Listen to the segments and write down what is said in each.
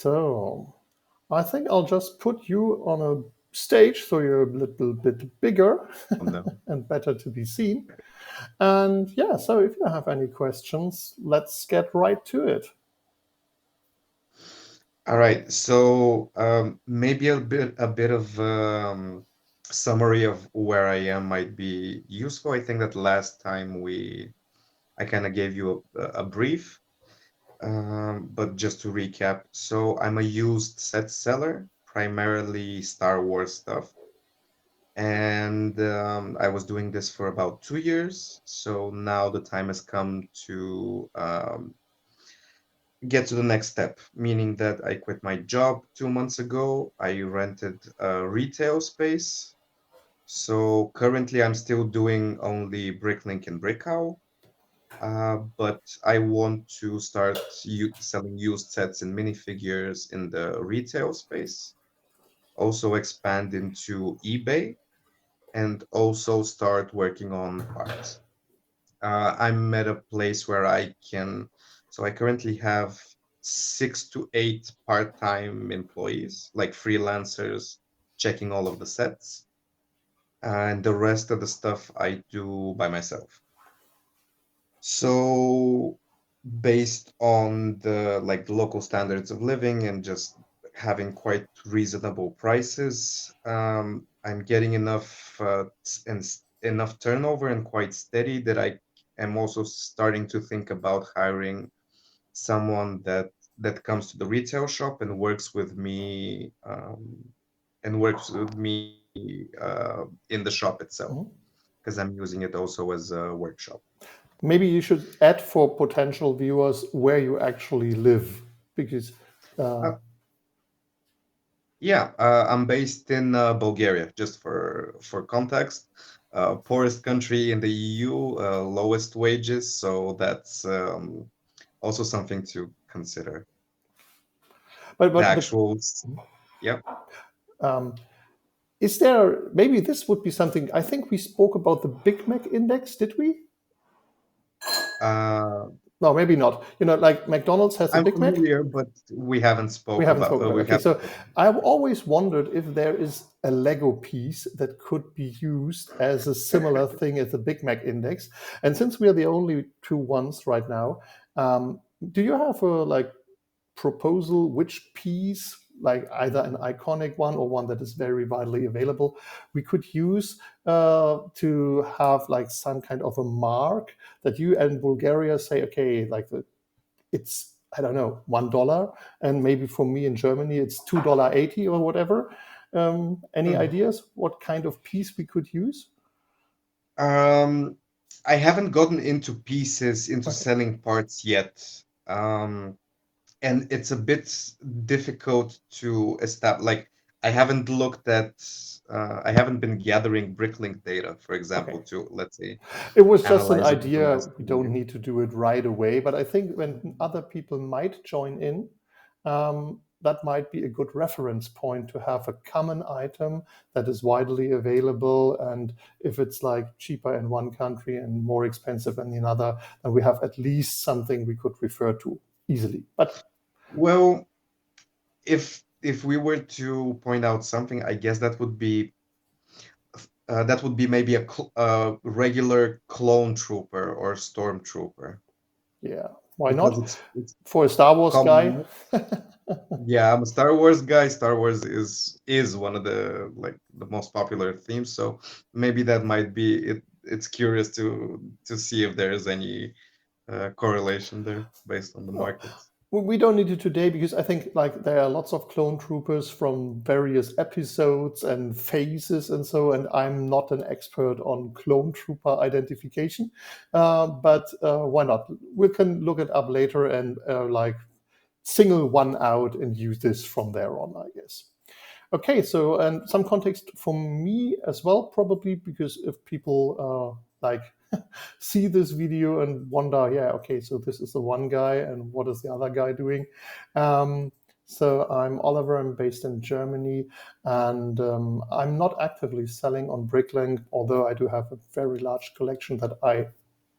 So I think I'll just put you on a stage so you're a little bit bigger Oh, no. and better to be seen. And yeah, so if you have any questions, let's get right to it. All right. So maybe a bit of summary of where I am might be useful. I think that last time I kind of gave you a brief, but just to recap. So I'm a used set seller, primarily Star Wars stuff. And I was doing this for about 2 years. So now the time has come to get to the next step, meaning that I quit my job 2 months ago. I rented a retail space. So currently I'm still doing only Bricklink and Brickhow, but I want to start selling used sets and minifigures in the retail space, also expand into eBay, and also start working on parts. I'm at a place where I can, so I currently have 6 to 8 part-time employees, like freelancers, checking all of the sets, and the rest of the stuff I do by myself. So based on the like the local standards of living and just having quite reasonable prices, I'm getting enough turnover and quite steady that I am also starting to think about hiring someone that comes to the retail shop and works with me in the shop itself Mhm. because I'm using it also as a workshop. Maybe you should add for potential viewers where you actually live, because uh, Uh, Yeah, I'm based in Bulgaria, just for context. Poorest country in the EU, lowest wages, so that's also something to consider. but The but actual, yeah. um, is there, maybe this would be something. I think we spoke about the Big Mac index, did we? Uh, No, maybe not. Like McDonald's has a I'm Big Mac. familiar, but we haven't We spoke haven't about. spoken about it. We Okay, haven't so spoken. I've always wondered if there is a Lego piece that could be used as a similar thing as the Big Mac index. And since we are the only two ones right now, do you have a like proposal which piece, like either an iconic one or one that is very widely available, we could use to have like some kind of a mark that you and Bulgaria say, okay, like it's, I don't know, $1, and maybe for me in Germany it's $2.80 or whatever. Any Hmm. ideas what kind of piece we could use? Um, I haven't gotten into Okay. selling parts yet. And it's a bit difficult to establish. Like, I haven't been gathering Bricklink data, for Okay. example, to, let's say, It was just an analyze it for the idea. last We few don't years. need to do it right away, but I think when other people might join in, that might be a good reference point to have a common item that is widely available. And if it's like cheaper in one country and more expensive in another, then we have at least something we could refer to easily. But Well, if we were to point out something, I guess that would be maybe a regular clone trooper or stormtrooper yeah, why because not? it's For a Star Wars guy. common. Yeah, I'm a Star Wars guy. Star Wars is one of the most popular themes, so maybe that might be it. It's curious to see if there is any correlation there based on the No, markets. we don't need it today because I think like there are lots of clone troopers from various episodes and phases and so. And I'm not an expert on clone trooper identification, but why not? We can look it up later and like single one out and use this from there on, I guess. Okay, so and some context for me as well, probably because if people like see this video and wonder, yeah, okay, so this is the one guy, and what is the other guy doing? Um, so I'm Oliver. I'm based in Germany, and I'm not actively selling on Bricklink, although I do have a very large collection that I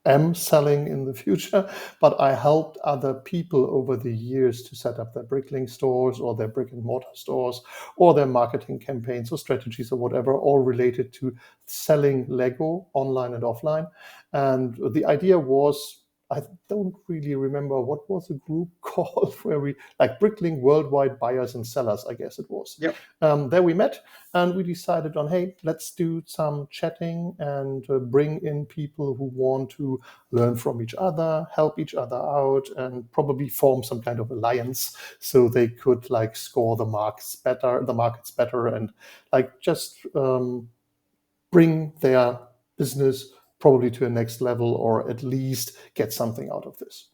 am selling in the future, but I helped other people over the years to set up their Bricklink stores or their brick and mortar stores or their marketing campaigns or strategies or whatever, all related to selling Lego online and offline. And the idea was, I don't really remember what was the group called, where we, like Bricklink Worldwide Buyers and Sellers, I guess it was. Yep. There we met and we decided on, hey, let's do some chatting and bring in people who want to learn from each other, help each other out, and probably form some kind of alliance so they could like score the markets better, and like just bring their business probably to a next level, or at least get something out of this.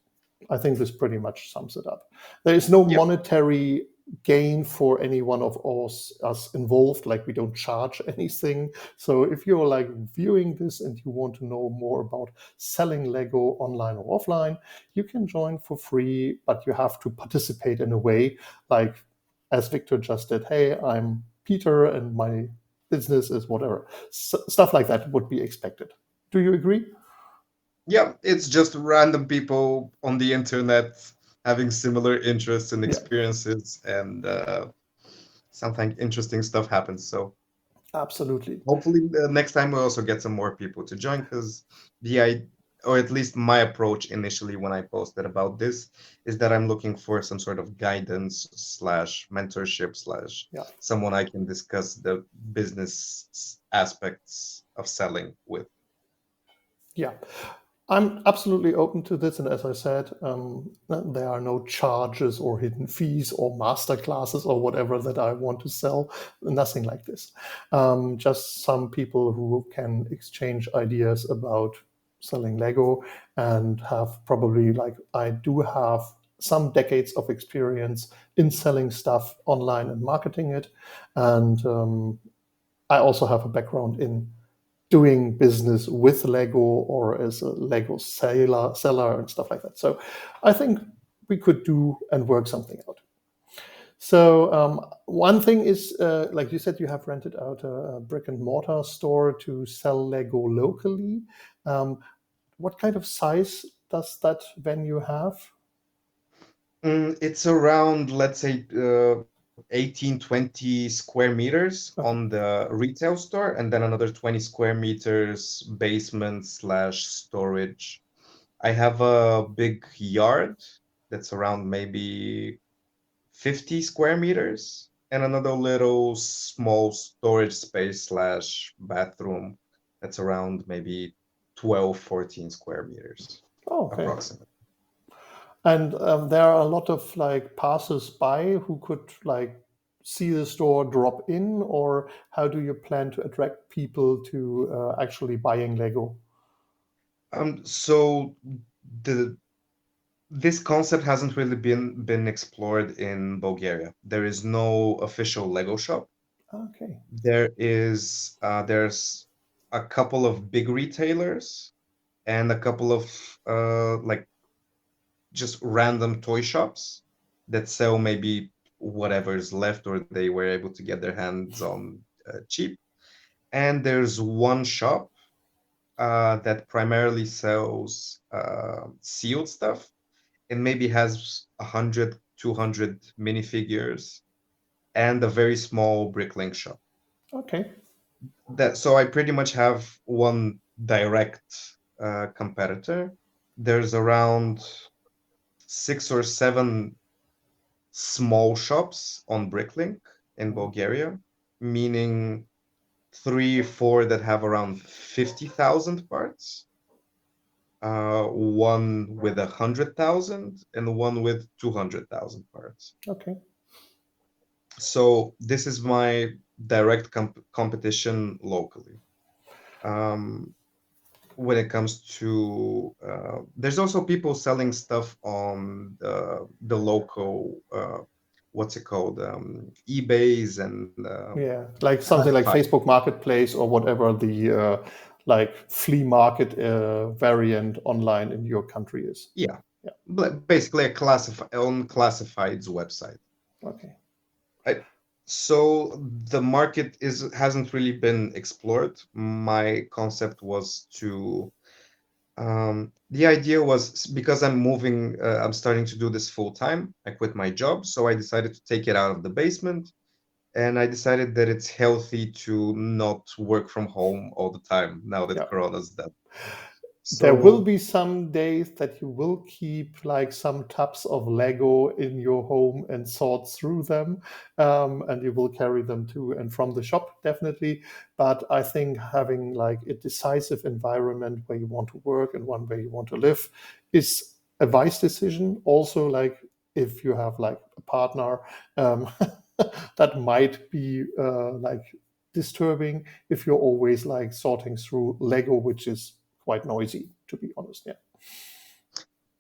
I think this pretty much sums it up. There is no Yep. monetary gain for any one of us involved. Like, we don't charge anything. So if you're like viewing this and you want to know more about selling Lego online or offline, you can join for free, but you have to participate in a way like as Victor just did. Hey, I'm Peter and my business is whatever. Stuff like that would be expected. Do you agree? Yeah, it's just random people on the internet having similar interests and Yeah, experiences, and something interesting stuff happens. So absolutely. hopefully, next time we also get some more people to join, because the I or at least my approach initially when I posted about this is that I'm looking for some sort of guidance slash mentorship slash Yeah. someone I can discuss the business aspects of selling with. Yeah. I'm absolutely open to this. And as I said, there are no charges or hidden fees or master classes or whatever that I want to sell. Nothing like this. Just some people who can exchange ideas about selling Lego and have probably, like I do have, some decades of experience in selling stuff online and marketing it. And I also have a background in doing business with Lego or as a Lego seller and stuff like that. So I think we could do and work something out. So one thing is, like you said, you have rented out a brick and mortar store to sell Lego locally. Um, what kind of size does that venue have? It's around, let's say, 18, 20 square meters on Okay. the retail store, and then another 20 square meters basement slash storage. I have a big yard that's around maybe 50 square meters, and another little small storage space slash bathroom that's around maybe 12, 14 square meters, Oh, okay. approximately. And there are a lot of like passers-by who could like see the store, drop in, or how do you plan to attract people to actually buying Lego? So the this concept hasn't really been explored in Bulgaria. There is no official Lego shop. Okay, There's a couple of big retailers and a couple of like just random toy shops that sell maybe whatever's left or they were able to get their hands on cheap. And there's one shop that primarily sells sealed stuff and maybe has 100, 200 minifigures and a very small Bricklink shop. okay, That so I pretty much have one direct competitor. There's around 6 or 7 small shops on Bricklink in mhm, Bulgaria, meaning 3, 4 that have around 50,000 parts, one with 100,000, and one with 200,000 parts. okay. So this is my direct competition locally. Um, when it comes to there's also people selling stuff on the local what's it called, eBays and Yeah, like something like classified. Facebook Marketplace or whatever the like flea market variant online in your country is. Yeah, Yeah. basically a classifieds website. Okay. I, so the market is hasn't really been explored. My concept was to The idea was because I'm moving, I'm starting to do this full time. I quit my job, so I decided to take it out of the basement. And I decided that it's healthy to not work from home all the time now that Yeah. Corona's done. There will So, be some days that you will keep like some tubs of Lego in your home and sort through them, and you will carry them to and from the shop, definitely. But I think having like a decisive environment where you want to work and one where you want to live is a wise decision. Also, like if you have like a partner, um, that might be like disturbing if you're always like sorting through Lego, which is quite noisy, to be honest. Yeah.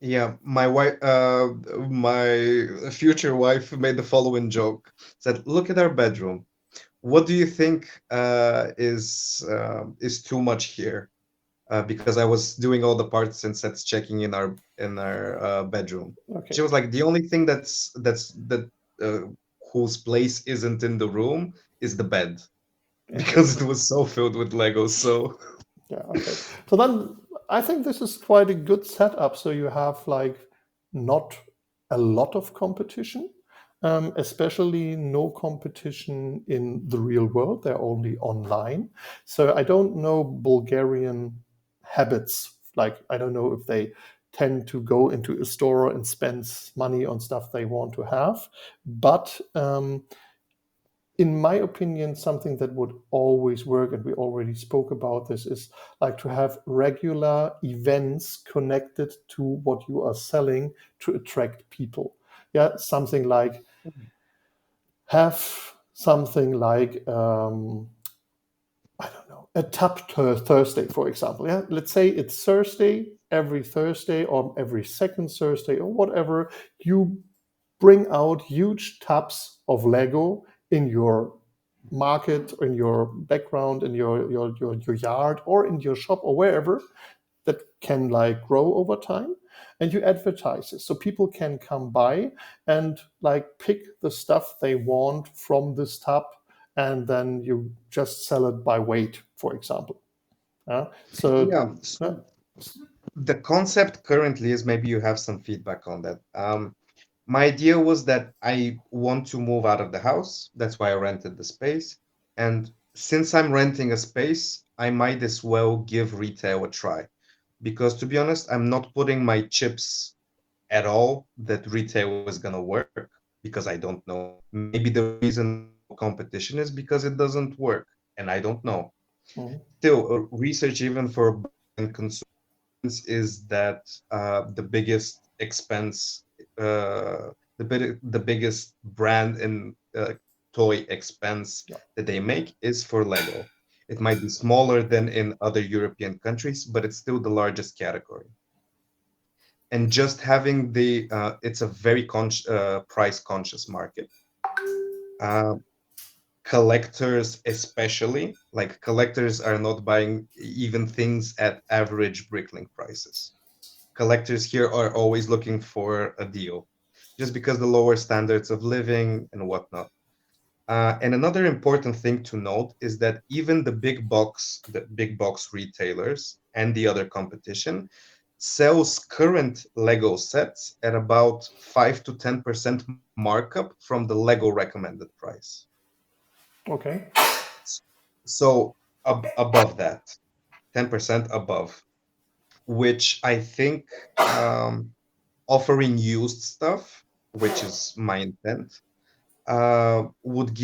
yeah, my future wife made the following joke. Said, "Look at our bedroom. What do you think is too much here?" Because I was doing all the parts and sets checking in our bedroom. She Okay. was like, "The only thing that uh, whose place isn't in the room is the bed Yeah. because it was so filled with Legos." So Yeah. Okay. So then I think this is quite a good setup. So you have like not a lot of competition, especially no competition in the real world. They're only online. So I don't know Bulgarian habits. Like I don't know if they tend to go into a store and spend money on stuff they want to have, but in my opinion, something that would always work, and we already spoke about this, is like to have regular events connected to what you are selling to attract people. Yeah, something like have something like I don't know, a Thursday, for example. Yeah, let's say it's Thursday, every Thursday or every second Thursday or whatever. You bring out huge tubs of Lego in your market, in your background, in your yard, or in your shop, or wherever that can like grow over time, and you advertise it so people can come by and like pick the stuff they want from this tub, and then you just sell it by weight, for example. So yeah, uh, so the concept currently is maybe you have some feedback on that. My idea was that I want to move out of the house. That's why I rented the space. And since I'm renting a space, I might as well give retail a try. Because to be honest, I'm not putting my chips at all that retail is going to work because I don't know. Maybe the reason there's no competition is because it doesn't work. And I don't know. mm, Still, research even for Bulgarian consumers is that the biggest expense, the biggest brand in toy expense yeah. that they make is for Lego. It might be smaller than in other European countries, but it's still the largest category. And just having it's a very price conscious market. Uh, Collectors, especially, like collectors are not buying even things at average Bricklink prices. Collectors here are always looking for a deal, just because the lower standards of living and whatnot. And another important thing to note is that even the big box retailers and the other competition sells current Lego sets at about 5 to 10% markup from the Lego recommended price. Okay. So above that, 10% above, which I think um, offering used stuff, which is my intent, would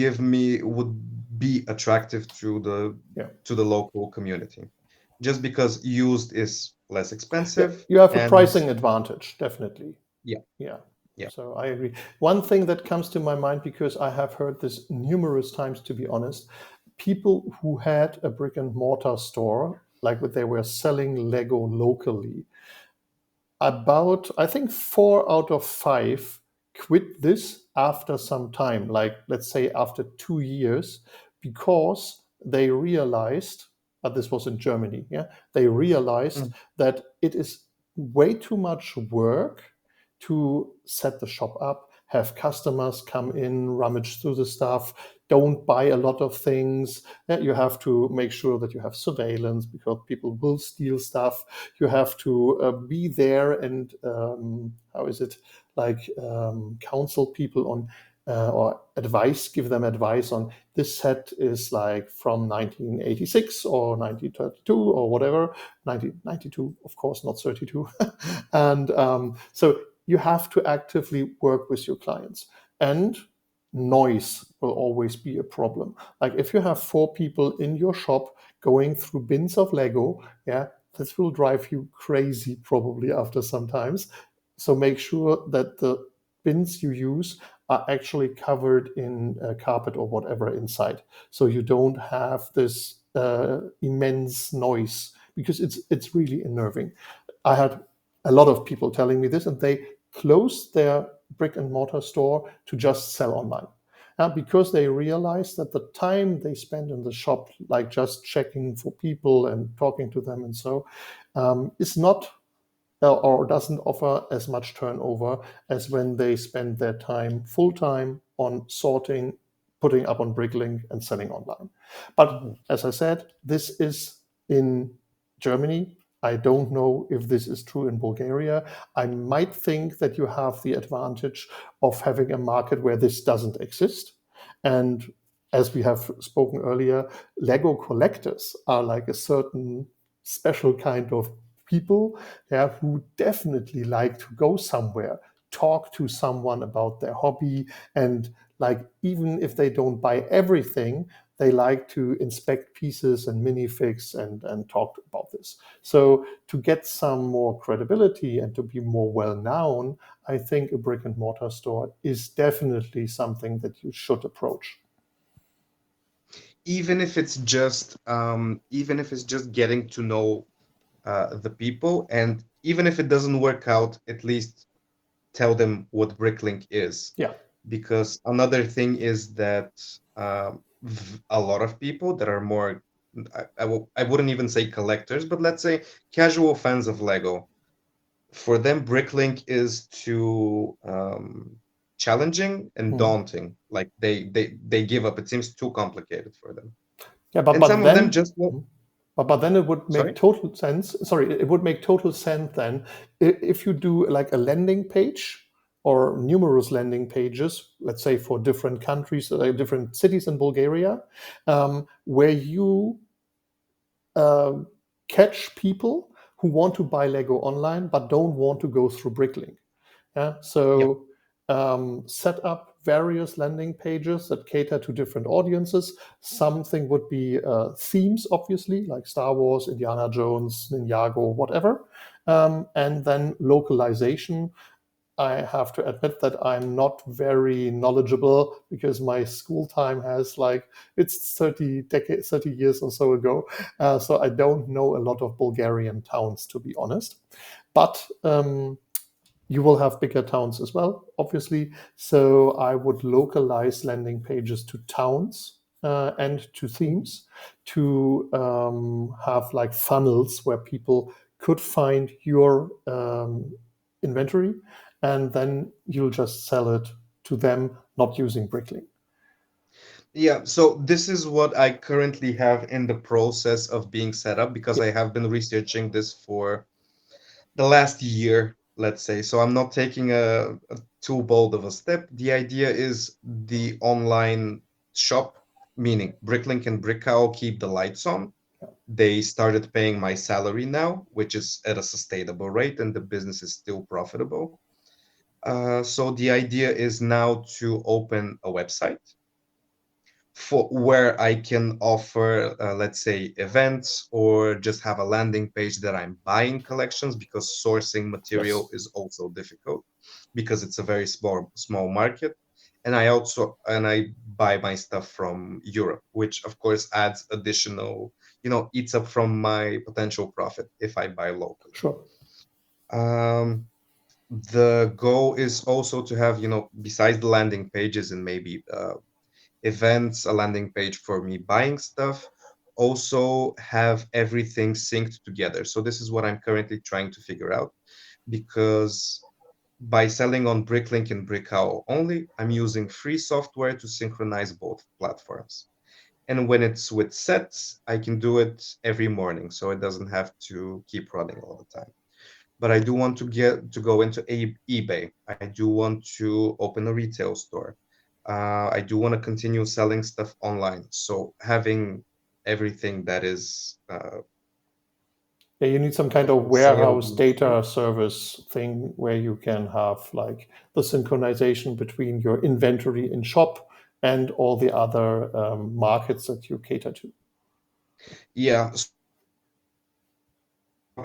be attractive Yeah. to the local community, just because used is less Yeah, expensive you have a and pricing advantage, definitely. yeah, Yeah. yeah. So I agree. One thing that comes to my mind, because I have heard this numerous times, to be honest, people who had a brick and mortar store, like they were selling Lego locally, about I think 4 out of 5 quit this after some time, like let's say after 2 years, because they realized, this was in Germany, yeah, they realized Mm. that it is way too much work to set the shop up, have customers come in, rummage through the stuff, don't buy a lot of things. You have to make sure that you have surveillance because people will steal stuff. You have to be there and how is it, like counsel people on or advice, give them advice on this set is like from 1986 or 1932 or whatever, 1992, of course, not 32. And so you have to actively work with your clients. And noise will always be a problem. Like if you have four people in your shop going through bins of Lego, yeah, this will drive you crazy probably after some times. So make sure that the bins you use are actually covered in carpet or whatever inside, so you don't have this immense noise because it's really unnerving. I had a lot of people telling me this, and they closed their brick and mortar store to just sell online. Because they realized that the time they spend in the shop, like just checking for people and talking to them and so, is not or doesn't offer as much turnover as when they spend their time full time on sorting, putting up on Bricklink, and selling online. But Mhm. as I said, this is in Germany. I don't know if this is true in Bulgaria. I might think that you have the advantage of having a market where this doesn't exist. And as we have spoken earlier, Lego collectors are like a certain special kind of people, yeah, who definitely like to go somewhere, talk to someone about their hobby, and like even if they don't buy everything, they like to inspect pieces and minifigs and talk about this. So to get some more credibility and to be more well known, I think a brick and mortar store is definitely something that you should approach. Even if it's just getting to know the people, and even if it doesn't work out, at least tell them what Bricklink is. Yeah, Because another thing is that a lot of people that are more, I wouldn't even say collectors, but let's say casual fans of Lego, for them, Bricklink is too challenging and mhm. daunting. Like they give up. It seems too complicated for them. Yeah, And some of them just won't. but then it would make Sorry? total sense. Sorry, it would make total sense then if you do like a landing page or numerous landing pages, let's say for different countries, different cities in Bulgaria, where you uh, catch people who want to buy Lego online but don't want to go through Bricklink. Yeah, Yep. so set up various landing pages that cater to different audiences. Something would be themes, obviously, like Star Wars, Indiana Jones, Ninjago, whatever. And then localization. I have to admit that I'm not very knowledgeable because my school time has like it's 30 years or so ago. So I don't know a lot of Bulgarian towns, to be honest. But you will have bigger towns as well, obviously. So I would localize landing pages to towns and to Mhm. themes to have like funnels where people could find your inventory, and then you'll just sell it to them, not using Bricklink. Yeah, so this is what I currently have in the process of being set up because Yeah, I have been researching this for the last year, let's say. So I'm not taking a too bold of a step. The idea is the online shop, meaning Bricklink and Brickhow, keep the lights on. They started paying my salary now, which is at a sustainable rate, and the business is still profitable. So the idea is now to open a website for where I can offer, let's say, events or just have a landing page that I'm buying collections because sourcing material yes, is also difficult because it's a very small market. And I buy my stuff from Europe, which of course adds additional, eats up from my potential profit if I buy locally. sure. Um, the goal is also to have, besides the landing pages and maybe events, a landing page for me buying stuff, also have everything synced together. So this is what I'm currently trying to figure out because by selling on Bricklink and Brickhow only, I'm using free software to synchronize both platforms. And when it's with sets, I can do it every morning, so it doesn't have to keep running all the time. But I do want to get to go into eBay. I do want to open a retail store. I do want to continue selling stuff online. So having everything that is Yeah, you need some kind of warehouse saleable. data service thing where you can have like the synchronization between your inventory in shop and all the other markets that you cater to. Yeah, so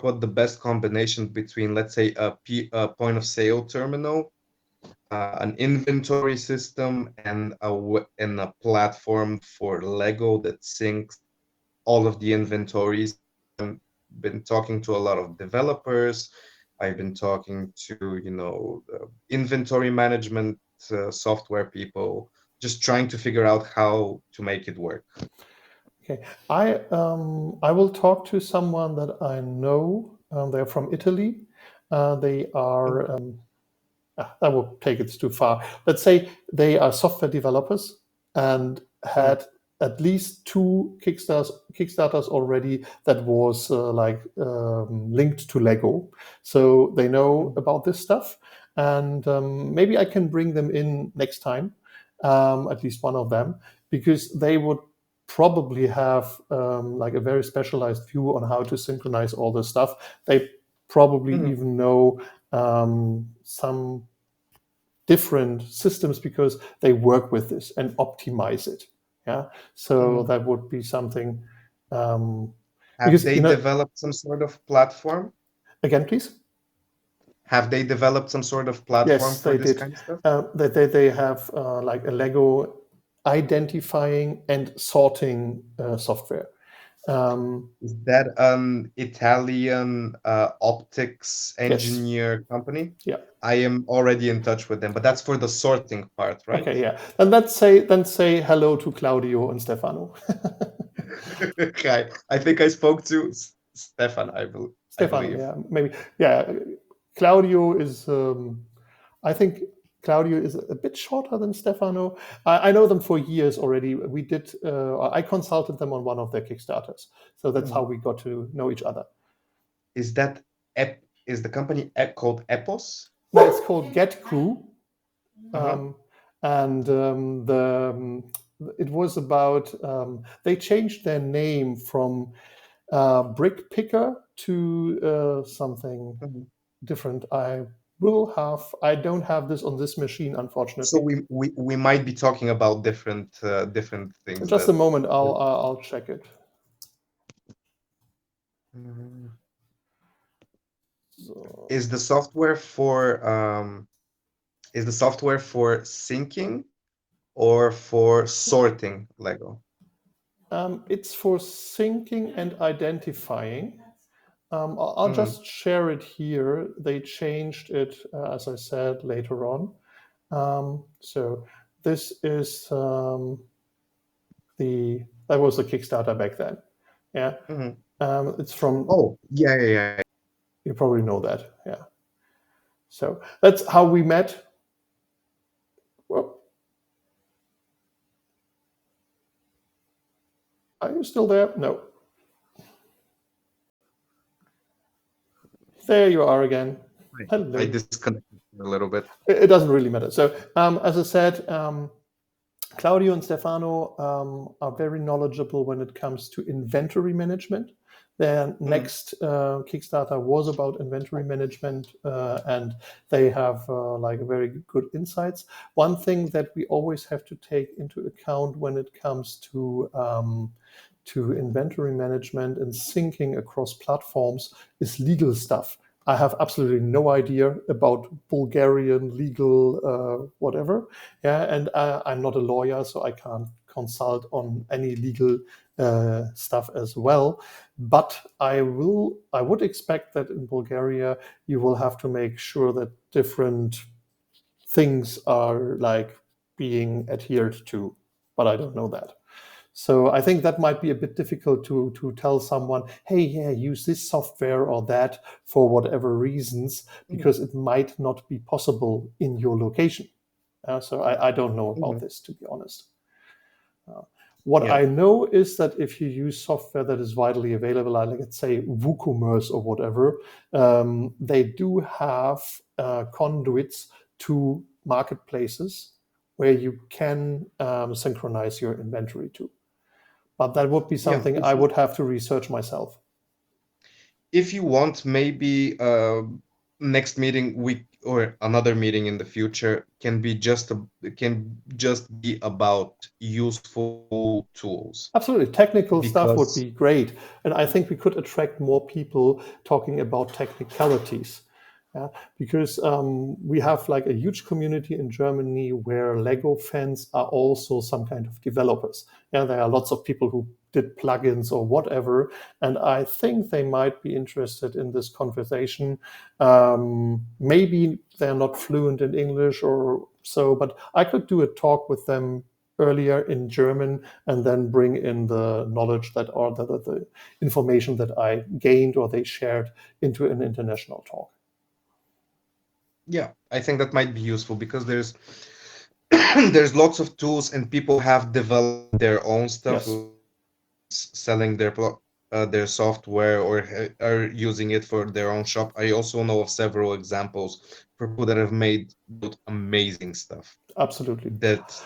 what the best combination between, let's say, a point of sale terminal, an inventory system, and and a platform for Lego that syncs all of the inventories. I've been talking to a lot of developers. I've been talking to, inventory management software people, just trying to figure out how to make it work. Okay, I will talk to someone that I know. They're from Italy. They are I will take it too far. Let's say they are software developers and Mhm, had at least two Kickstarters already that was linked to Lego, so they know mhm, about this stuff. And maybe I can bring them in next time, at least one of them, because they would probably have like a very specialized view on how to synchronize all this stuff. They probably mhm, even know some different systems because they work with this and optimize it. Yeah, so mhm. that would be something. Um, Have because they developed some sort of platform? again, please. Have they developed some sort of platform Yes, for they this did. kind of stuff? They have like a Lego identifying and sorting software. Um, Is that an Italian optics yes, engineer company? yeah. I am already in touch with them, but that's for the sorting part, right? Okay, yeah. Then say hello to Claudio and Stefano. Okay. I think I spoke to Stefan, I Stefano, believe. yeah, maybe. Yeah, Claudio is. I think Claudio is a bit shorter than Stefano. I know them for years already. We did. I consulted them on one of their Kickstarters, so that's how Mhm. we got to know each other. Is that is the company called Epos? Now it's called Get Crew, Uh-huh. um, and it was about. They changed their name from Brick Picker to something Mhm. different. I don't have this on this machine, So unfortunately. we might be talking about different things Just a that. moment. I'll check it. Mhm. So, Is the software for is the software for syncing or for sorting Lego? it's for syncing and identifying. I'll Mhm, just share it here. They changed it, as I said, later on. So this is the that was the Kickstarter back then. Yeah, mhm. it's from. Oh, yeah, yeah, yeah. You probably know that. Yeah. So that's how we met. Well, are you still there? No. There you are again. I Hello. disconnected a little bit. It doesn't really matter. So, as I said, Claudio and Stefano are very knowledgeable when it comes to inventory management. Their Mhm, next Kickstarter was about inventory management, and they have like very good insights. One thing that we always have to take into account when it comes to inventory management and syncing across platforms is legal stuff. I have absolutely no idea about Bulgarian legal whatever. Yeah, and I'm not a lawyer, so I can't consult on any legal stuff as well. But I would expect that in Bulgaria you will have to make sure that different things are like being adhered to. But I don't know that. So I think that might be a bit difficult to tell someone, hey, yeah, use this software or that for whatever reasons, Mhm. because it might not be possible in your location. So I don't know about Mhm. this, to be honest. Uh, what Yeah, I know is that if you use software that is widely available, like let's say WooCommerce or whatever, they do have conduits to marketplaces where you can synchronize your inventory to. But that would be yeah. something I would have to research myself. If you want, maybe next meeting we or another meeting in the future can just be about useful tools Absolutely. Technical stuff would because be great. And I think we could attract more people talking about technicalities. Yeah, because we have like a huge community in Germany where Lego fans are also some kind of developers. Yeah, there are lots of people who did plugins or whatever, and I think they might be interested in this conversation. Maybe they're not fluent in English or so, but I could do a talk with them earlier in German and then bring in the knowledge that or the information that I gained or they shared into an international talk. yeah, I think that might be useful because there's there's lots of tools and people have developed their own stuff Yes, like selling their software or are using it for their own shop. I also know of several examples for people that have made built amazing stuff absolutely. that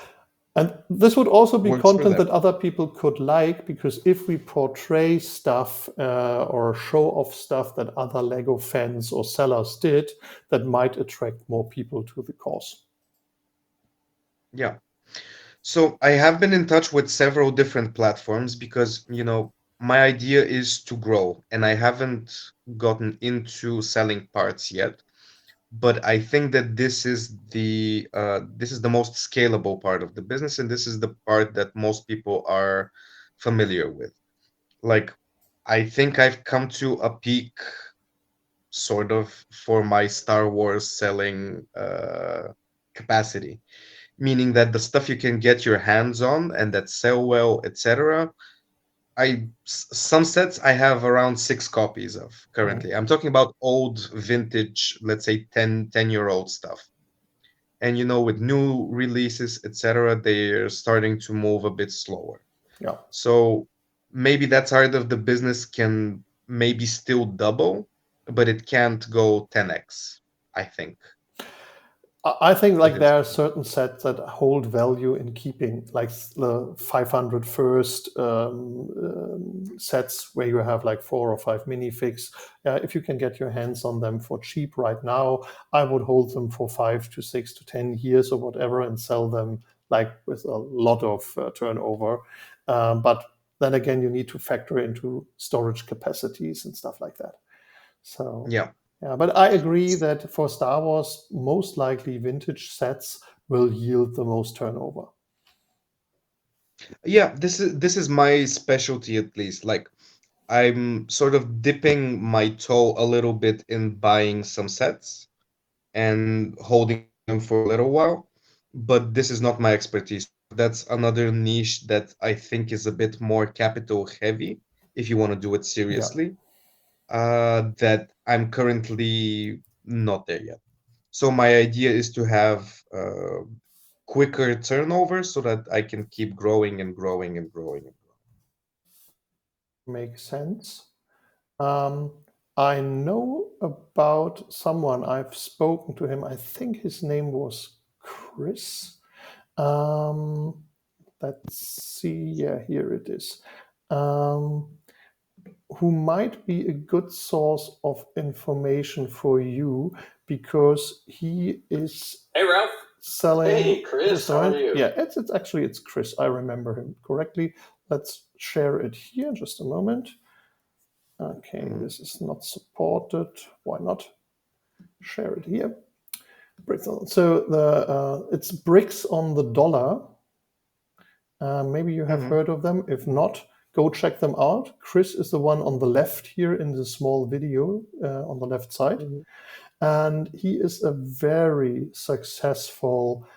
And this would also be works for content them. that other people could like because if we portray stuff or show off stuff that other Lego fans or sellers did, that might attract more people to the course. Yeah. So I have been in touch with several different platforms because, my idea is to grow and I haven't gotten into selling parts yet. But I think that this is the most scalable part of the business, and this is the part that most people are familiar with. Like, I think I've come to a peak sort of for my Star Wars selling capacity, meaning that the stuff you can get your hands on and that sell well, etc. Some sets I have around 6 copies of Mhm. currently. I'm talking about old vintage, let's say 10-year-old stuff. And with new releases, etc., they're starting to move a bit slower. Yeah. So maybe that side of the business can maybe still double, but it can't go 10x, I think, I think with like its there are growth. certain sets that hold value in keeping, like the 500 first sets where you have like 4 or 5 minifigs. If you can get your hands on them for cheap right now, I would hold them for 5 to 6 to 10 years or whatever and sell them like with a lot of turnover. But then again, you need to factor into storage capacities and stuff like that. So, Yeah. yeah, but I agree that for Star Wars, most likely vintage sets will yield the most turnover. Yeah, this is my specialty at least. Like I'm sort of dipping my toe a little bit in buying some sets and holding them for a little while, but this is not my expertise. That's another niche that I think is a bit more capital heavy if you want to do it Yeah, seriously. That I'm currently not there yet. So my idea is to have quicker turnover so that I can keep growing and growing and growing. makes sense. Um, I know about someone, I've spoken to him. I think his name was Chris. Um, let's see. Yeah, here it is. Um, who might be a good source of information for you because he is Hey, Ralph. selling. Hey, Chris. Just a How are moment. you? Yeah, it's actually it's Chris. I remember him correctly. Let's share it here. Just a moment. Okay, Mhm. this is not supported. Why not? Share it here. So the it's bricks on the dollar. Maybe you have Mhm. heard of them. If not, go check them out. Chris is the one on the left here in the small video on the left side. Mhm. And he is a very successful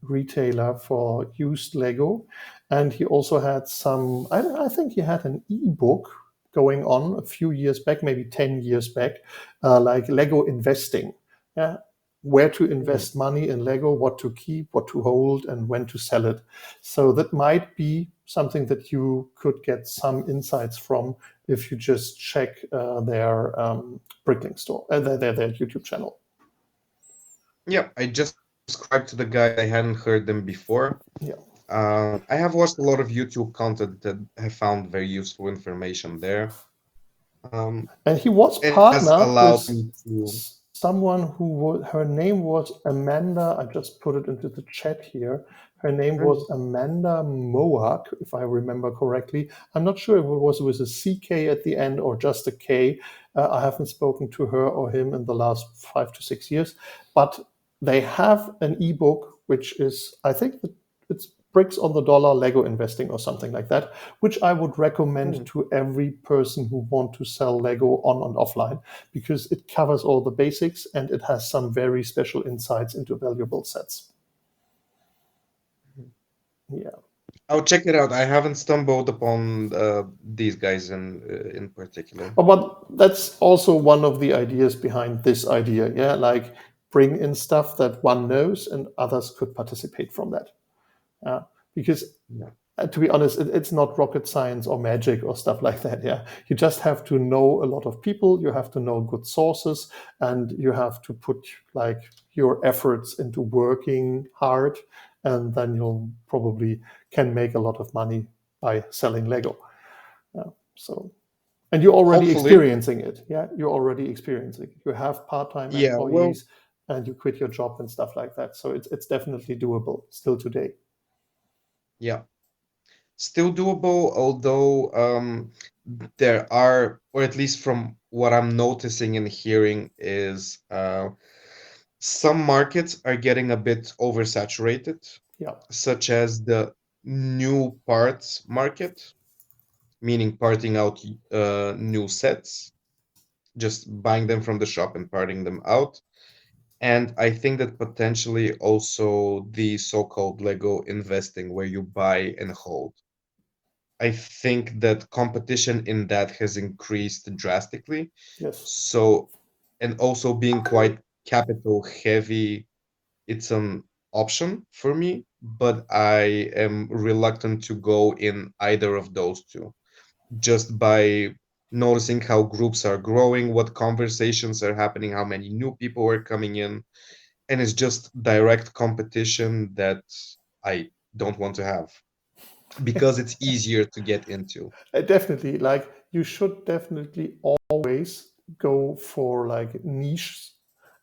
retailer for used Lego. and he also had some. I think he had an ebook going on a few years back, maybe 10 years back, like Lego investing. Yeah, where to Mm. invest money in Lego, what to keep, what to hold, and when to sell it. So that might be something that you could get some insights from if you just check their Bricklink store, their YouTube channel. Yeah, I just subscribed to the guys. I hadn't heard them before. Yeah, I have watched a lot of YouTube content that have found very useful information there. and he was It has partnered allowed with me to. someone who her name was Amanda. I just put it into the chat here. Her name was Mm, Amanda Mohawk, if I remember correctly. I'm not sure if it was with a CK at the end or just a K. I haven't spoken to her or him in the last 5 to 6 years, but they have an ebook which is, I think, it's bricks on the dollar Lego investing or something like that, which I would recommend mm. to every person who want to sell Lego on and offline, because it covers all the basics and it has some very special insights into valuable sets. Yeah. I'll check it out. I haven't stumbled upon these guys in particular. But that's also one of the ideas behind this idea. Yeah. Like bring in stuff that one knows and others could participate from that. Because Yeah. to be honest, it's not rocket science or magic or stuff like that. Yeah, you just have to know a lot of people. You have to know good sources, and you have to put like your efforts into working hard, and then you'll probably can make a lot of money by selling Lego. Yeah. So, and you're already Hopefully. experiencing it. Yeah, you're already experiencing it. You have part-time Yeah. Well, employees, and you quit your job and stuff like that. So it's definitely doable still today. yeah. Still doable, although there are, or at least from what I'm noticing and hearing, is some markets are getting a bit oversaturated, Yeah. such as the new parts market, meaning parting out new sets, just buying them from the shop and parting them out. And I think that potentially also the so-called Lego investing, where you buy and hold. I think that competition in that has increased drastically. Yes. So, and also being quite capital heavy, it's an option for me, but I am reluctant to go in either of those two, just by noticing how groups are growing, what conversations are happening, how many new people are coming in, and it's just direct competition that I don't want to have because it's easier to get into. Definitely, like you should definitely always go for like niches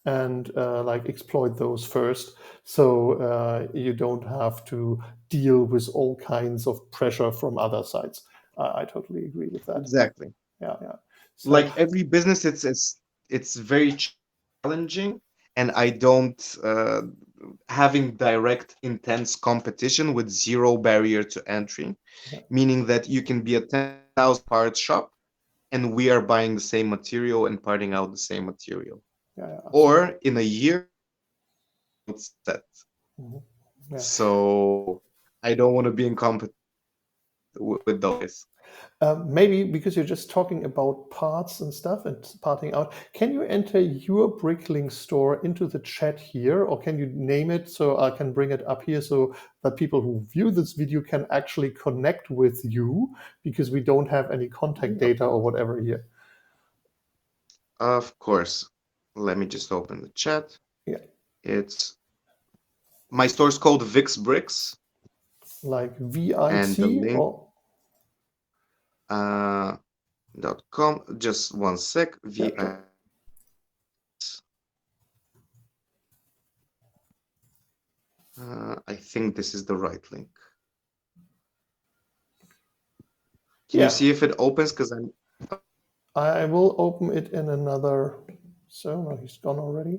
and like exploit those first, so you don't have to deal with all kinds of pressure from other sides. I totally agree with that. Exactly. Yeah, yeah. So Like every business, it's very challenging, and I don't having direct intense competition with zero barrier to entry, yeah, meaning that you can be a 10,000 parts shop and we are buying the same material and parting out the same material. yeah, yeah, absolutely. Or in a year, it's set. Mhm. Yeah. So I don't want to be in competition with those. Maybe because you're just talking about parts and stuff and parting out, can you enter your Bricklink store into the chat here, or can you name it so I can bring it up here so that people who view this video can actually connect with you, because we don't have any contact Yeah. data or whatever here. Of course. Let me just open the chat. Yeah, It's my store's called Vix Bricks, like and the VIC link or uh .com. Just one sec. yeah, VI. sure. I think this is the right link. Can you Yeah, see if it opens? Because I'm I will open it in another. So no, he's gone already.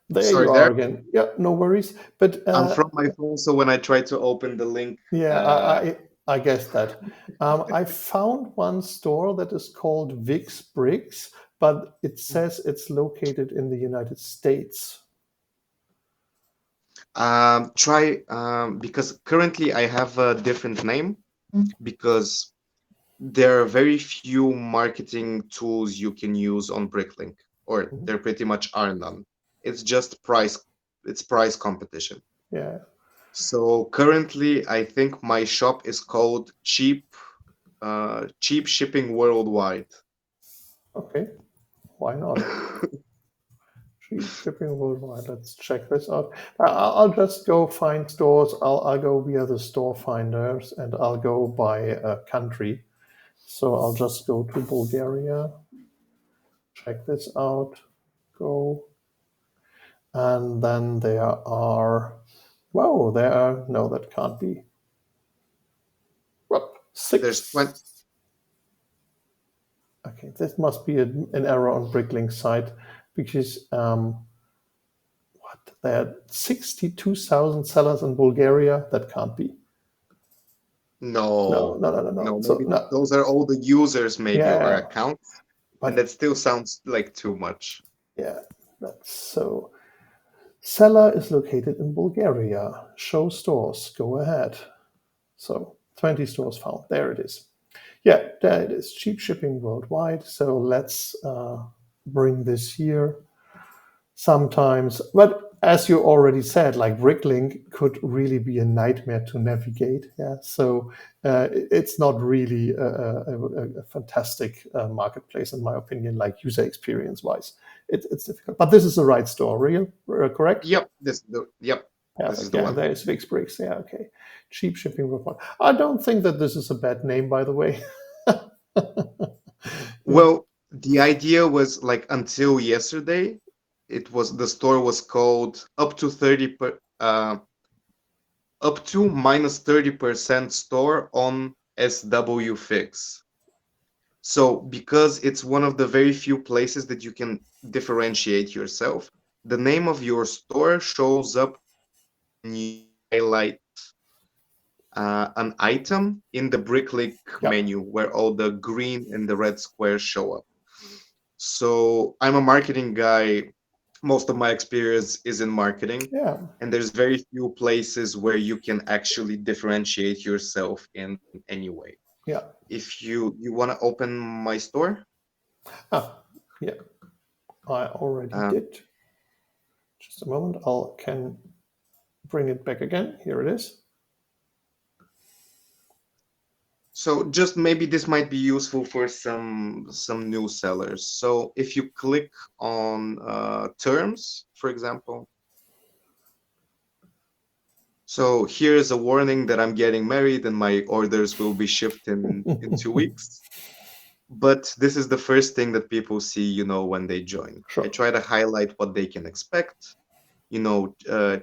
There you Sorry, are there. again. Yeah, no worries. But I'm from my phone, so when I try to open the link, yeah, I guess that. I found one store that is called Vix Bricks, but it says it's located in the United States. try because currently I have a different name because there are very few marketing tools you can use on Bricklink, or Mhm. there pretty much are none. It's just price, it's price competition. Yeah. So currently, I think my shop is called Cheap Shipping Worldwide. Okay. Why not? Cheap shipping worldwide. Let's check this out. I'll just go find stores. I'll go via the store finders and I'll go by country. So I'll just go to Bulgaria, check this out, go, and then there are, whoa, there are, no, that can't be. Whoop, There's 20, six. Okay, this must be an error on Bricklink's side because what? There are 62,000 sellers in Bulgaria. That can't be. No, no, no, no, no, no. no, So maybe no, those are all the users maybe or yeah, accounts, and but that still sounds like too much. yeah, that's so. Seller is located in Bulgaria. Show stores. Go ahead. So 20 stores found. There it is. Yeah, there it is. Cheap shipping worldwide. So let's bring this here. Sometimes, but as you already said, like Bricklink could really be a nightmare to navigate. Yeah, so it's not really a fantastic marketplace in my opinion, like user experience wise. It's difficult, but this is the right store, real correct? Yep, this is Perfect. the Yeah, one. there's Vix Bricks. Yeah, okay. Cheap shipping worldwide. I don't think that this is a bad name, by the way. Yeah. Well, the idea was like until yesterday, it was the store was called up to minus 30% store on SW Fix. So because it's one of the very few places that you can differentiate yourself, the name of your store shows up when you highlight an item in the Bricklink Yeah. menu where all the green and the red squares show up. So I'm a marketing guy. Most of my experience is in marketing, Yeah. and there's very few places where you can actually differentiate yourself in any way. Yeah. If you want to open my store, Ah, yeah. I already um, did. Just a moment. I'll can bring it back again. Here it is. so just maybe this might be useful for some new sellers. So if you click on terms, for example, so here's a warning that I'm getting married and my orders will be shipped in 2 weeks. But this is the first thing that people see, when they join. I Sure. try to highlight what they can expect,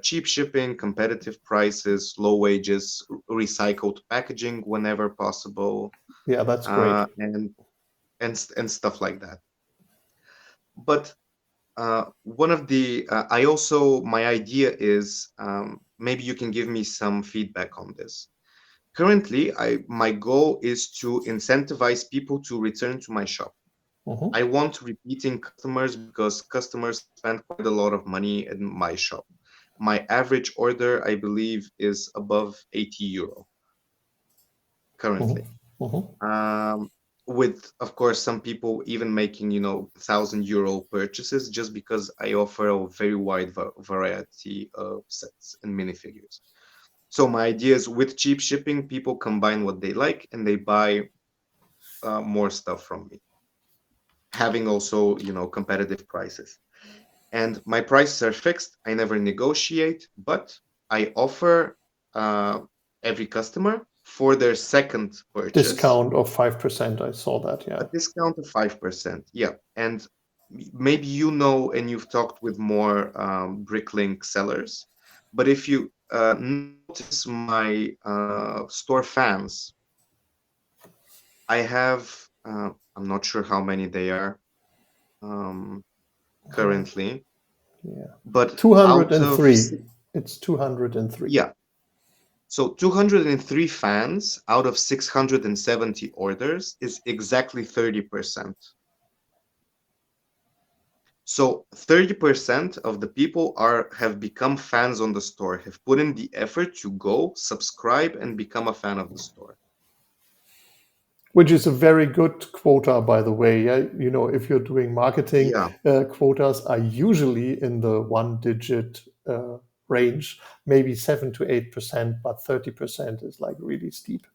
cheap shipping, competitive prices, low wages, recycled packaging whenever possible, Yeah, that's great. uh, and and stuff like that. But one of the I also my idea is maybe you can give me some feedback on this. Currently, my goal is to incentivize people to return to my shop. I Hmm. want repeating customers because customers spend quite a lot of money in my shop. My average order, I believe, is above 80 euro Hmm. currently. Hmm. Um, with, of course, some people even making, 1,000 euro purchases just because I offer a very wide variety of sets and minifigures. So my idea is with cheap shipping, people combine what they like and they buy more stuff from me, having also, competitive prices. And my prices are fixed. I never negotiate, but I offer uh, every customer for their second purchase Discount of 5%. I saw that. a Yeah. discount of 5%. Yeah. And maybe you know and you've talked with more Bricklink sellers, but if you notice my store fans, I have, I'm not sure how many they are um, Uh, currently. Yeah. but out of 203. It's 203. yeah, so 203 fans out of 670 orders is exactly 30%. So 30% of the people are have become fans on the store, have put in the effort to go, subscribe, and become a fan of the store. Which is a very good quota, by the way. Yeah? If you're doing marketing, Yeah. quotas are usually in the one-digit range, maybe 7 to 8%, but 30% is like really steep.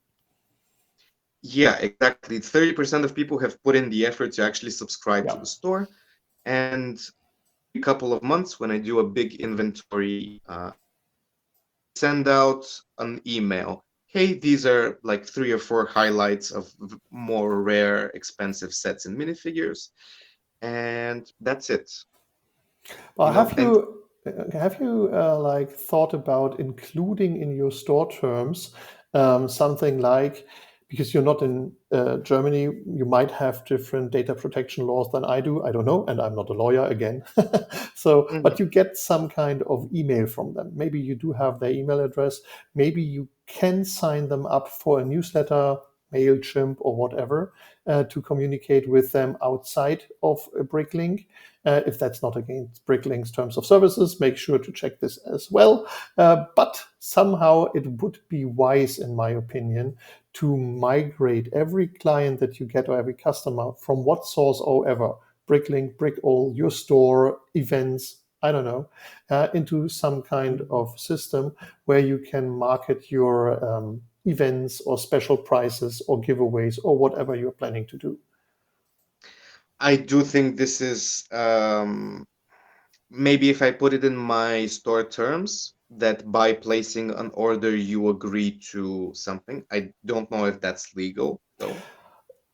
Yeah, exactly. 30% of people have put in the effort to actually subscribe Yeah. to the store. And every couple of months, when I do a big inventory I send out an email. Hey, these are like 3 or 4 highlights of more rare, expensive sets and minifigures, and that's it. Well, have And you like thought about including in your store terms something like, because you're not in Germany, you might have different data protection laws than I do. I don't know, and I'm not a lawyer again. So, mhm, but you get some kind of email from them. Maybe you do have their email address. Maybe you can sign them up for a newsletter, Mailchimp, or whatever, to communicate with them outside of a Bricklink. If that's not against Bricklink's terms of services, make sure to check this as well. But somehow it would be wise, in my opinion, to migrate every client that you get or every customer from what source or ever, Bricklink, Brickall, your store, events, I don't know, into some kind mhm. of system where you can market your events or special prices or giveaways or whatever you're planning to do. I do think this is maybe if I put it in my store terms that by placing an order you agree to something. I don't know if that's legal though,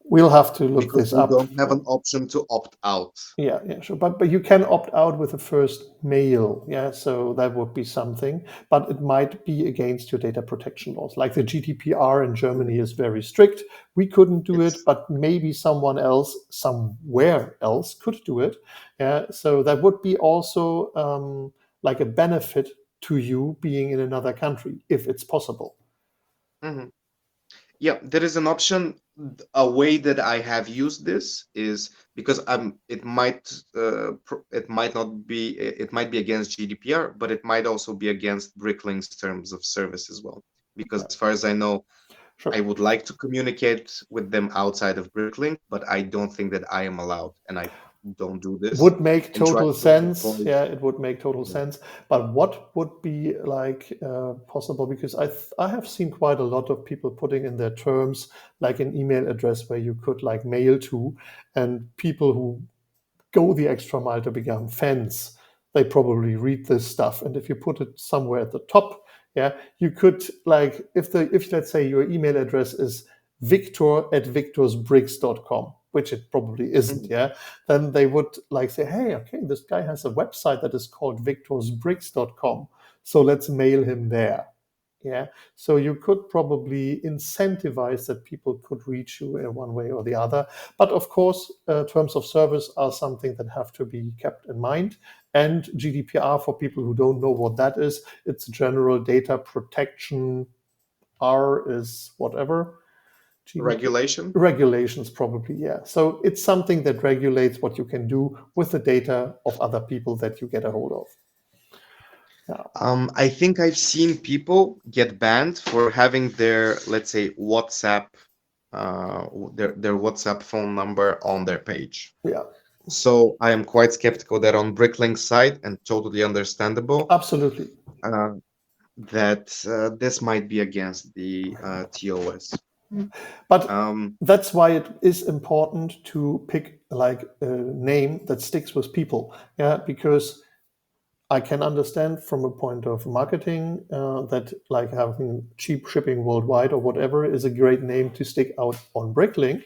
We'll have to look because this we up. don't have an option to opt out. Yeah, yeah, sure. But you can opt out with the first mail. Yeah, so that would be something. But it might be against your data protection laws. Like the GDPR in Mm, Germany is very strict. We couldn't do it, It's but maybe someone else, somewhere else, could do it. Yeah, so that would be also like a benefit to you being in another country, if it's possible. mhm. Yeah, there is an option. A way that I have used this is because it might not be it might be against GDPR, but it might also be against Bricklink's terms of service as well. Because Yeah, as far as I know, I sure. would like to communicate with them outside of Bricklink, but I don't think that I am allowed, and I don't do this Would make in trying total to sense. avoid. Yeah, it would make total Yeah. sense. But what would be like possible? Because I have seen quite a lot of people putting in their terms like an email address where you could like mail to, and people who go the extra mile to become fans, they probably read this stuff. And if you put it somewhere at the top, yeah, you could like if let's say your email address is victor@victorsbricks.com, which it probably isn't, Mhm. yeah, then they would like say, hey, okay, this guy has a website that is called victorsbricks.com. So let's mail him there. Yeah. So you could probably incentivize that people could reach you in one way or the other. But of course, terms of service are something that have to be kept in mind. And GDPR, for people who don't know what that is, it's general data protection. R is whatever. GDP Regulation. regulations, probably, yeah. So it's something that regulates what you can do with the data of other people that you get a hold of. Yeah, I think I've seen people get banned for having their, let's say, WhatsApp, their WhatsApp phone number on their page. yeah, So I am quite skeptical that on Bricklink's side, and totally understandable, absolutely. uh, that this might be against the TOS. But Um, that's why it is important to pick like a name that sticks with people. Yeah, because I can understand from a point of marketing that like having cheap shipping worldwide or whatever is a great name to stick out on Bricklink.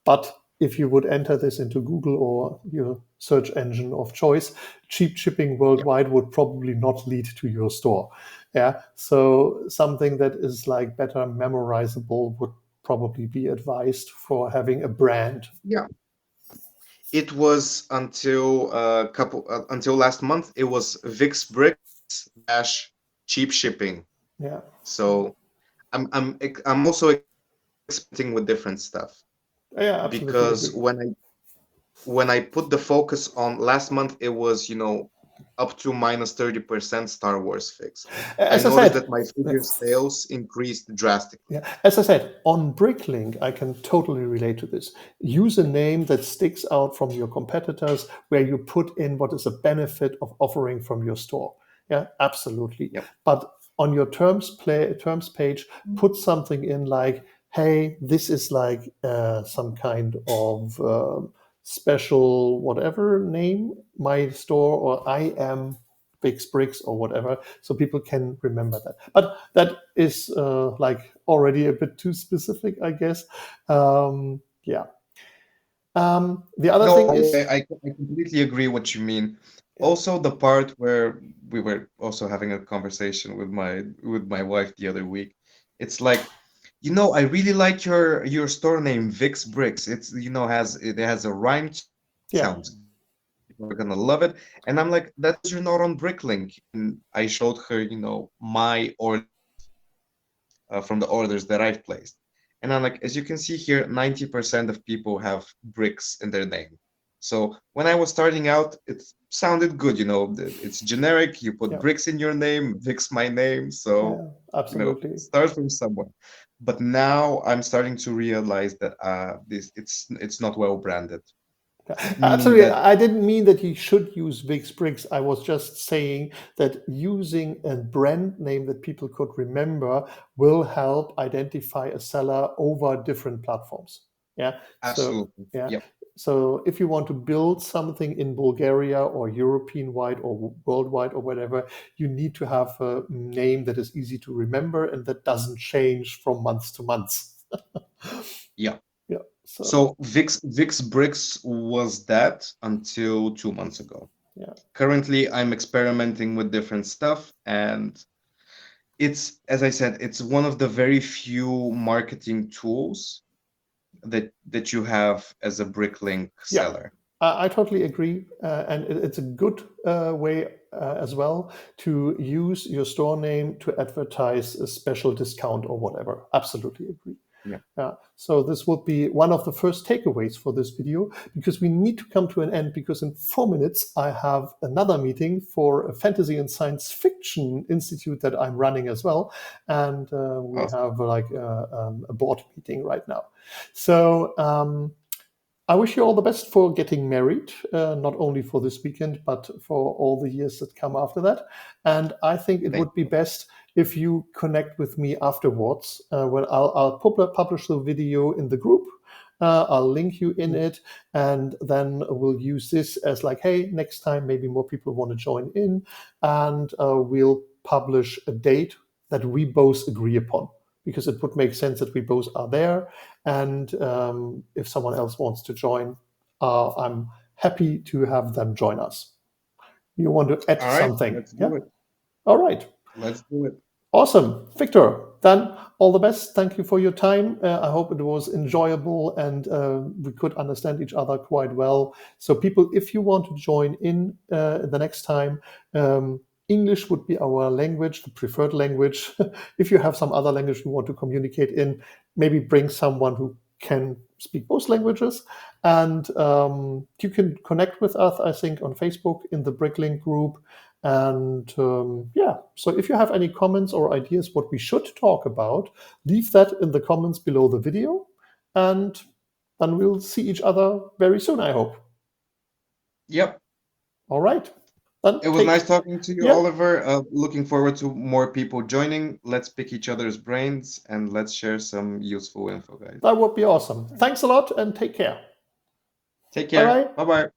But if you would enter this into Google or your search engine of choice, cheap shipping yeah, worldwide would probably not lead to your store. Yeah. So something that is like better memorizable would probably be advised for having a brand. yeah. It was until last month. It was Vix Bricks dash cheap shipping. Yeah, So I'm also experimenting with different stuff yeah, absolutely because agree. when I put the focus on last month, it was, up to minus 30% Star Wars fix. I As I noticed said, that my figure sales increased drastically. yeah, as I said, on Bricklink, I can totally relate to this. Use a name that sticks out from your competitors, where you put in what is a benefit of offering from your store. Yeah, absolutely. Yep. But on your terms page, put something in like, "Hey, this is like some kind of special whatever name my store, or I am Big Bricks or whatever," so people can remember that. But that is like already a bit too specific, I guess. Yeah. The other No, thing is, I completely agree what you mean. yeah, Also, the part where we were also having a conversation with my wife the other week, it's like, I really like your store name, Vix Bricks. It has a rhyme to it. It yeah, sounds good. People are gonna love it. And I'm like, that's because you're not on Bricklink. And I showed her, my order list from the orders that I've placed. And I'm like, as you can see here, 90% of people have bricks in their name. So when I was starting out, it sounded good, it's generic. You put yeah, bricks in your name, Vic's my name. So, yeah, absolutely. start from somewhere. But now I'm starting to realize that it's not well branded, Yeah, meaning absolutely. that I didn't mean that you should use Vicks Bricks. I was just saying that using a brand name that people could remember will help identify a seller over different platforms. Yeah. So, absolutely, yeah. yep, So if you want to build something in Bulgaria or European wide or worldwide or whatever, you need to have a name that is easy to remember and that doesn't change from month to month. yeah. Yeah. So, So Vix Bricks was that until 2 months ago. yeah. Currently, I'm experimenting with different stuff, and as I said, it's one of the very few marketing tools that you have as a Bricklink Yeah, seller. I totally agree. And it's a good way as well to use your store name to advertise a special discount or whatever. Absolutely agree. Yeah. Yeah. So this would be one of the first takeaways for this video, because we need to come to an end, because in 4 minutes I have another meeting for a fantasy and science fiction institute that I'm running as well. And we Awesome. have like a board meeting right now. So I wish you all the best for getting married, not only for this weekend, but for all the years that come after that. And I think it Thank would be you. best if you connect with me afterwards, when I'll publish the video in the group. I'll link you in it, and then we'll use this as like, hey, next time maybe more people want to join in, and we'll publish a date that we both agree upon, because it would make sense that we both are there, and if someone else wants to join, I'm happy to have them join us. You want to add All right, something? let's Yeah. do it. All right. Let's do it. Awesome, Victor. Then all the best. Thank you for your time. I hope it was enjoyable and we could understand each other quite well. So, people, if you want to join in the next time, um, English would be our language, the preferred language. If you have some other language you want to communicate in, maybe bring someone who can speak both languages. And you can connect with us, I think, on Facebook in the Bricklink group. And yeah, so if you have any comments or ideas what we should talk about, leave that in the comments below the video. And then we'll see each other very soon, I hope. Yep. All right. Then It was nice take, talking to you, yeah, Oliver. Looking forward to more people joining. Let's pick each other's brains and let's share some useful info, guys. that would be awesome. Thanks a lot and take care. Take Bye care. bye. Bye bye.